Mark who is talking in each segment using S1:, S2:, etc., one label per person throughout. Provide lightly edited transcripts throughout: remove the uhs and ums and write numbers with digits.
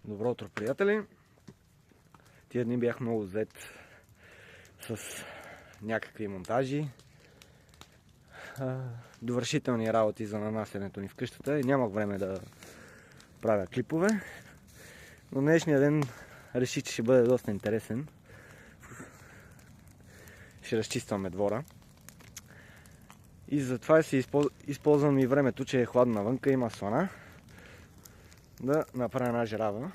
S1: Добро утро, приятели! Тия дни бях много зает с някакви монтажи, довършителни работи за нанасянето ни в къщата и нямах време да правя клипове. Но днешния ден реших, че ще бъде доста интересен. Ще разчистваме двора. И затова си използвам и времето, че е хладно навънка, има слана, да направя една жерава.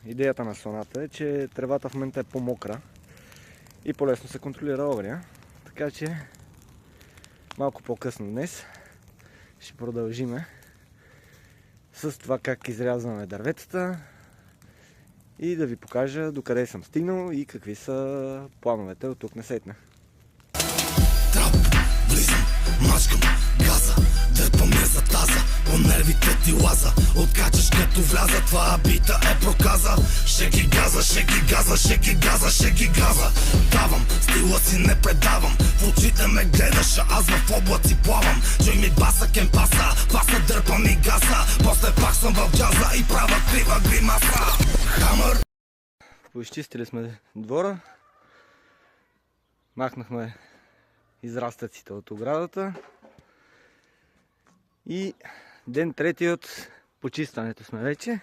S1: Идеята на сланата е, че тревата в момента е по-мокра и по-лесно се контролира огъня. Така че малко по-късно днес ще продължиме с това как изрязваме дърветата и да ви покажа докъде съм стигнал и какви са плановете от тук насетне.
S2: Трап, влизам, мачкам, газа, дърпам я за таза, по нервите ти лаза, откачаш като вляза, това бита е проказа. Шеки газа, шеки газа, шеки газа, шеки газа. Давам, стила си не предавам, в очите ме гледаш, аз в облаци плавам. Чуй ми баса, кен паса, паса дърпам и газа, после пак съм в джаза и права крива гримаса. Хамър.
S1: Поизчистили сме двора, махнахме израстъците от оградата и ден трети от почистването сме вече.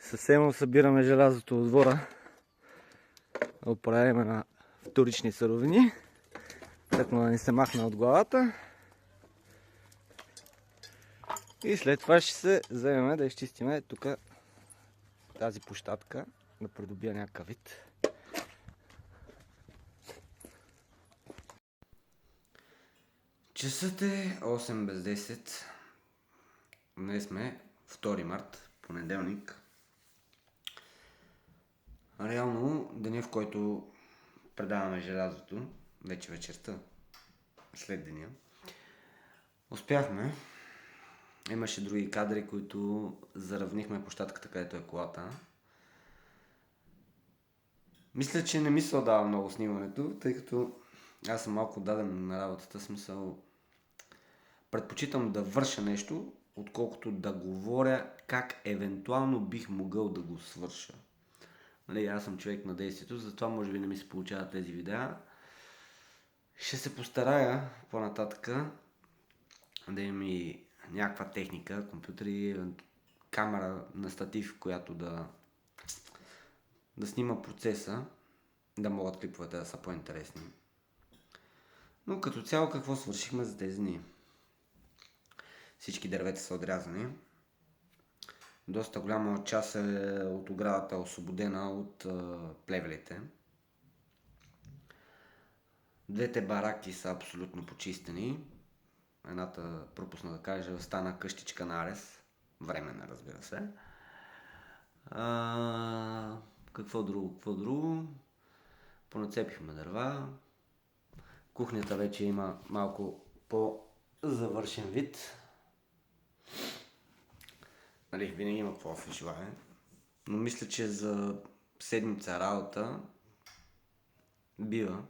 S1: Съвсем събираме желязото от двора, оправяме на вторични суровини, тъкмо да ни се махне от главата. И след това ще се вземем да изчистиме тук тази площадка, да придобия някакъв вид. Часът е 8 без 10. Днес сме 2 март, понеделник. Реално деня, в който предаваме желязото, вече вечерта, след деня, успяхме. Имаше други кадри, които заравнихме площадката, където е колата. Мисля, че не ми се отдава много снимането, тъй като аз съм малко даден на работата, смисъл. Предпочитам да върша нещо, отколкото да говоря как евентуално бих могъл да го свърша. Нали, аз съм човек на действието, затова може би не ми се получават тези видеа. Ще се постарая по-нататъка да имам и някаква техника, компютъри, камера на статив, която да снима процеса, да могат клиповете да са по-интересни. Но като цяло какво свършихме за тези дни? Всички дървета са отрязани. Доста голяма част от оградата е освободена от плевелите. Двете бараки са абсолютно почистени. Едната, пропусна да кажа, стана къщичка на Арес. Временна, разбира се. Какво друго? Понацепихме дърва. Кухнята вече има малко по-завършен вид. Нали, винаги има какво да желае. Но мисля, че за седмица работа бива.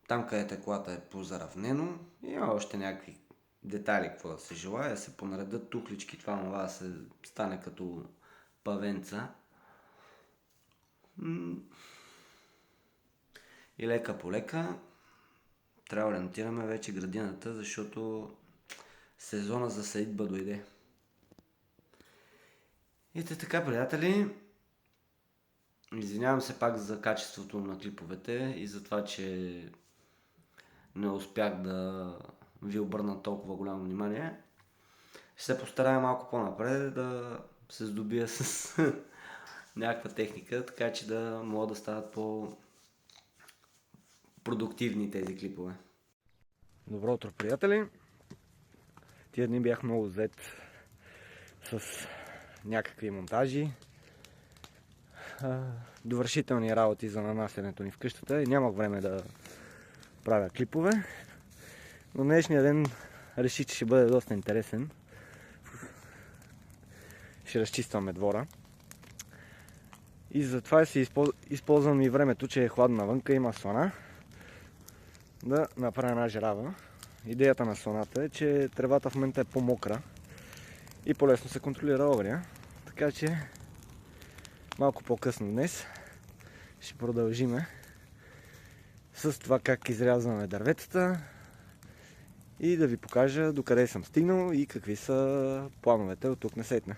S1: Там, където колата е позаравнено, има още някакви детайли, какво да се желае, да се понаредят тухлички, това да се стане като павенца. И лека по лека трябва да ориентираме вече градината, защото сезона за сеитба дойде. И така, приятели, извинявам се пак за качеството на клиповете и за това, че не успях да ви обърна толкова голямо внимание. Ще се постарая малко по-напред да се здобия с някаква техника, така че да могат да стават по-продуктивни тези клипове. Добро утро, приятели! Тия дни бях много зает с някакви монтажи, довършителни работи за нанасянето ни в къщата и нямах време да правя клипове. Но днешния ден реших, че ще бъде доста интересен. Ще разчистваме двора. И затова си използвам и времето, че е хладно навънка, има слана, да направя една жерава. Идеята на сланата е, че тревата в момента е по-мокра и по-лесно се контролира огъня. Така че малко по-късно днес ще продължиме с това как изрязваме дърветата и да ви покажа докъде съм стигнал и какви са плановете от тук насетне.